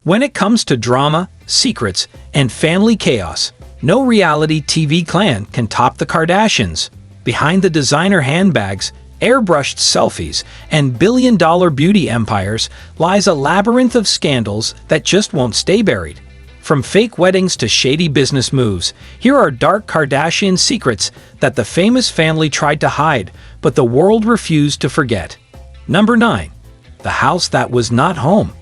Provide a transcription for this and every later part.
When it comes to drama, secrets, and family chaos, no reality TV clan can top the Kardashians. Behind the designer handbags, airbrushed selfies, and billion-dollar beauty empires lies a labyrinth of scandals that just won't stay buried. From fake weddings to shady business moves, here are dark Kardashian secrets that the famous family tried to hide, but the world refused to forget. Number 9. The house that was not home.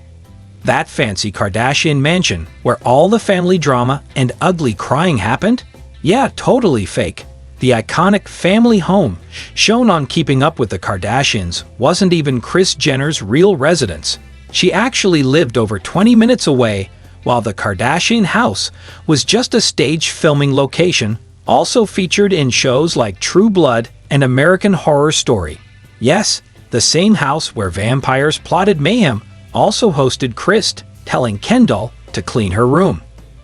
That fancy Kardashian mansion where all the family drama and ugly crying happened? Yeah, totally fake. The iconic family home shown on Keeping Up with the Kardashians wasn't even Kris Jenner's real residence. She actually lived over 20 minutes away, while the Kardashian house was just a stage filming location, also featured in shows like True Blood and American Horror Story. Yes, the same house where vampires plotted mayhem also hosted Kris telling Kendall to clean her room.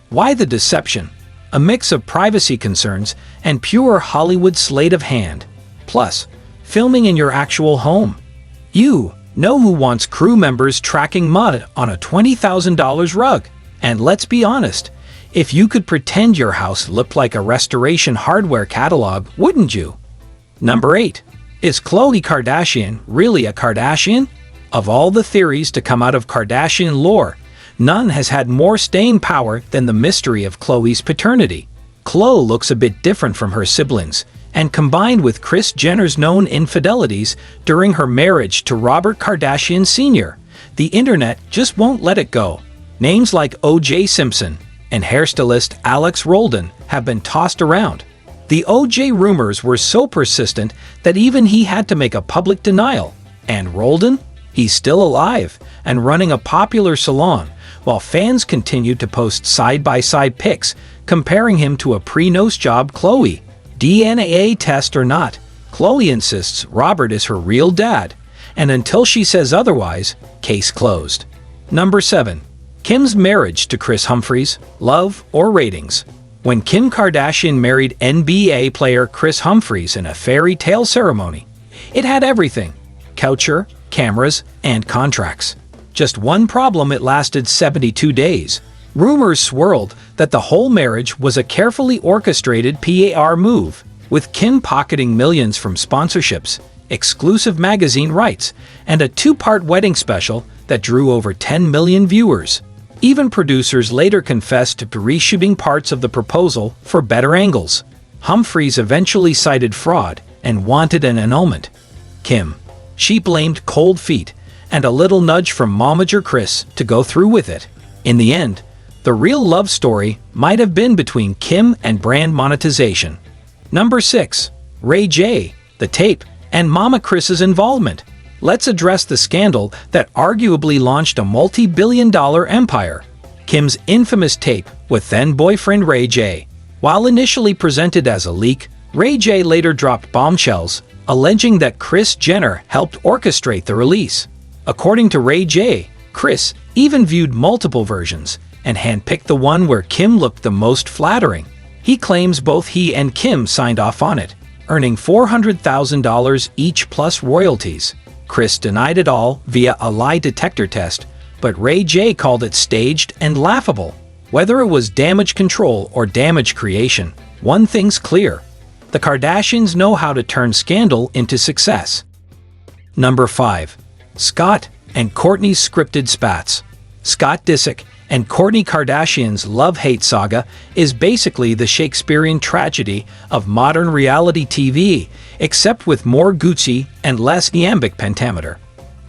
Why the deception? A mix of privacy concerns and pure Hollywood sleight of hand. Plus, filming in your actual home. You know who wants crew members tracking mud on a $20,000 rug? And let's be honest, if you could pretend your house looked like a restoration hardware catalog, wouldn't you? Number 8. Is Khloe Kardashian really a Kardashian? Of all the theories to come out of Kardashian lore, none has had more staying power than the mystery of Khloé's paternity. Khloé looks a bit different from her siblings, and combined with Kris Jenner's known infidelities during her marriage to Robert Kardashian Sr., the internet just won't let it go. Names like O.J. Simpson and hairstylist Alex Roldan have been tossed around. The O.J. rumors were so persistent that even he had to make a public denial. And Roldan? He's still alive and running a popular salon, while fans continue to post side-by-side pics comparing him to a pre-nose job Khloé. DNA test or not, Khloé insists Robert is her real dad, and until she says otherwise, case closed. Number 7. Kim's marriage to Kris Humphries, love or ratings? When Kim Kardashian married NBA player Kris Humphries in a fairy tale ceremony, it had everything: couture, cameras, and contracts. Just one problem: it lasted 72 days. Rumors swirled that the whole marriage was a carefully orchestrated PR move, with Kim pocketing millions from sponsorships, exclusive magazine rights, and a 2-part wedding special that drew over 10 million viewers. Even producers later confessed to reshooting parts of the proposal for better angles. Humphries eventually cited fraud and wanted an annulment. Kim, she blamed cold feet and a little nudge from momager Kris to go through with it. In the end, the real love story might have been between Kim and brand monetization. Number 6. Ray J, the tape, and Mama Kris's involvement. Let's address the scandal that arguably launched a multi-billion-dollar empire: Kim's infamous tape with then-boyfriend Ray J. While initially presented as a leak, Ray J later dropped bombshells, alleging that Kris Jenner helped orchestrate the release. According to Ray J, Kris even viewed multiple versions and handpicked the one where Kim looked the most flattering. He claims both he and Kim signed off on it, earning $400,000 each plus royalties. Kris denied it all via a lie detector test, but Ray J called it staged and laughable. Whether it was damage control or damage creation, one thing's clear: the Kardashians know how to turn scandal into success. Number 5. Scott and Kourtney's scripted spats. Scott Disick and Kourtney Kardashian's love-hate saga is basically the Shakespearean tragedy of modern reality TV, except with more Gucci and less iambic pentameter.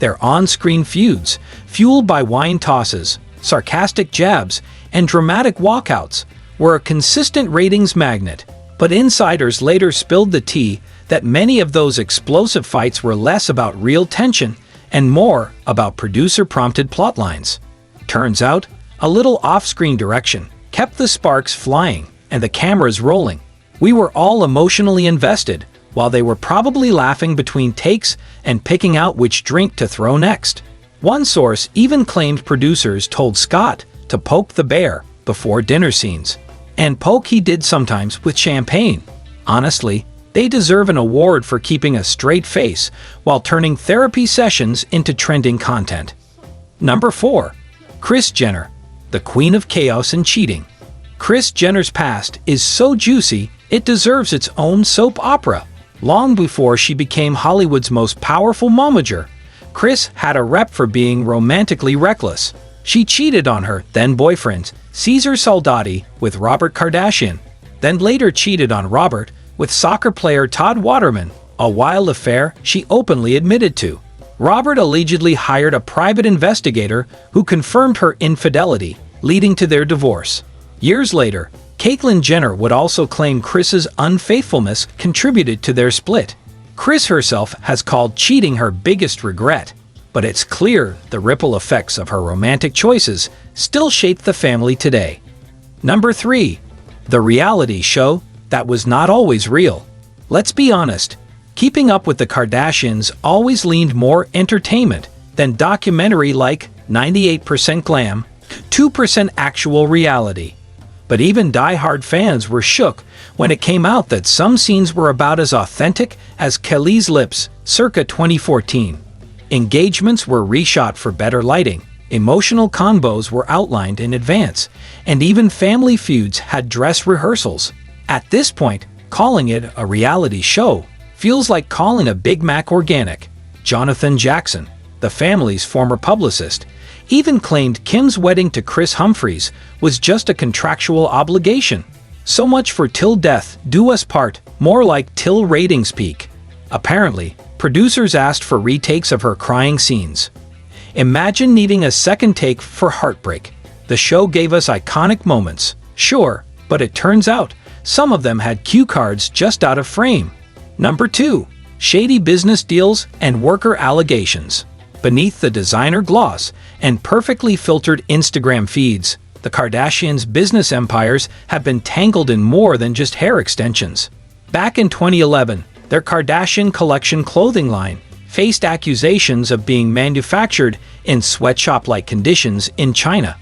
Their on-screen feuds, fueled by wine tosses, sarcastic jabs, and dramatic walkouts, were a consistent ratings magnet, but insiders later spilled the tea that many of those explosive fights were less about real tension and more about producer-prompted plotlines. Turns out, a little off-screen direction kept the sparks flying and the cameras rolling. We were all emotionally invested, while they were probably laughing between takes and picking out which drink to throw next. One source even claimed producers told Scott to poke the bear before dinner scenes. And poke he did sometimes with champagne. Honestly, they deserve an award for keeping a straight face while turning therapy sessions into trending content. Number 4. Kris Jenner the queen of chaos and cheating. Kris Jenner's past is so juicy, it deserves its own soap opera. Long before she became Hollywood's most powerful momager, Kris had a rep for being romantically reckless. She cheated on her then-boyfriend, Cesar Soldati, with Robert Kardashian, then later cheated on Robert with soccer player Todd Waterman, a wild affair she openly admitted to. Robert allegedly hired a private investigator who confirmed her infidelity, leading to their divorce. Years later, Caitlyn Jenner would also claim Kris's unfaithfulness contributed to their split. Kris herself has called cheating her biggest regret, but it's clear the ripple effects of her romantic choices still shape the family today. Number 3. The reality show that was not always real. Let's be honest, Keeping Up with the Kardashians always leaned more entertainment than documentary like 98% glam, 2% actual reality. But even die-hard fans were shook when it came out that some scenes were about as authentic as Khloé's lips circa 2014. Engagements were reshot for better lighting, emotional combos were outlined in advance, and even family feuds had dress rehearsals. At this point, calling it a reality show feels like calling a Big Mac organic. Jonathan Jackson, the family's former publicist, even claimed Kim's wedding to Kris Humphries was just a contractual obligation. So much for till death do us part, more like till ratings peak. Apparently, producers asked for retakes of her crying scenes. Imagine needing a second take for heartbreak. The show gave us iconic moments, sure, but it turns out some of them had cue cards just out of frame. Number 2. Shady business deals and worker allegations. Beneath the designer gloss and perfectly filtered Instagram feeds, the Kardashians' business empires have been tangled in more than just hair extensions. Back in 2011, their Kardashian collection clothing line faced accusations of being manufactured in sweatshop-like conditions in China.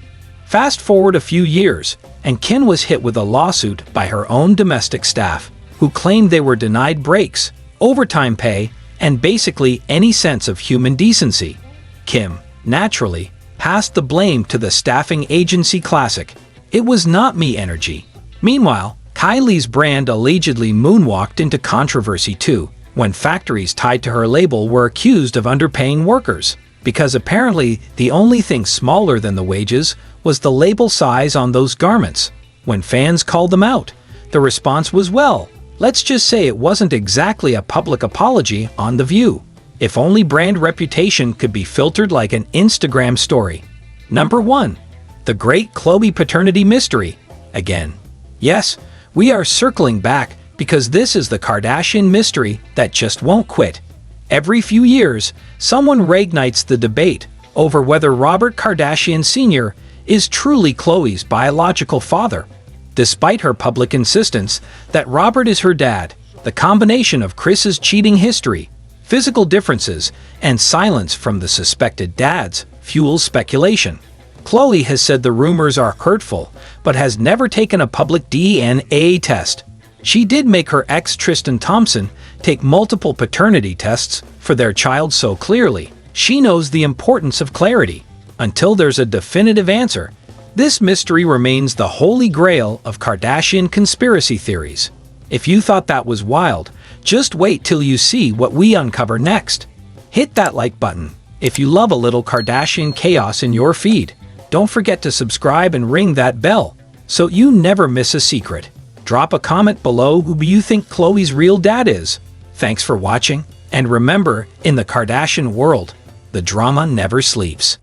Fast forward a few years, and Kim was hit with a lawsuit by her own domestic staff, who claimed they were denied breaks, overtime pay, and basically any sense of human decency. Kim, naturally, passed the blame to the staffing agency classic, "It was not me" energy. Meanwhile, Kylie's brand allegedly moonwalked into controversy too, when factories tied to her label were accused of underpaying workers, because apparently the only thing smaller than the wages was the label size on those garments. When fans called them out, the response was, well, let's just say it wasn't exactly a public apology on The View. If only brand reputation could be filtered like an Instagram story. Number 1. The Great Khloé Paternity Mystery. Again. Yes, we are circling back because this is the Kardashian mystery that just won't quit. Every few years, someone reignites the debate over whether Robert Kardashian Sr. is truly Khloé's biological father. Despite her public insistence that Robert is her dad, the combination of Kris's cheating history, physical differences, and silence from the suspected dads fuels speculation. Khloé has said the rumors are hurtful, but has never taken a public DNA test. She did make her ex Tristan Thompson take multiple paternity tests for their child, so clearly she knows the importance of clarity. Until there's a definitive answer, this mystery remains the holy grail of Kardashian conspiracy theories. If you thought that was wild, just wait till you see what we uncover next. Hit that like button if you love a little Kardashian chaos in your feed. Don't forget to subscribe and ring that bell so you never miss a secret. Drop a comment below who you think Khloé's real dad is. Thanks for watching, and remember, in the Kardashian world, the drama never sleeps.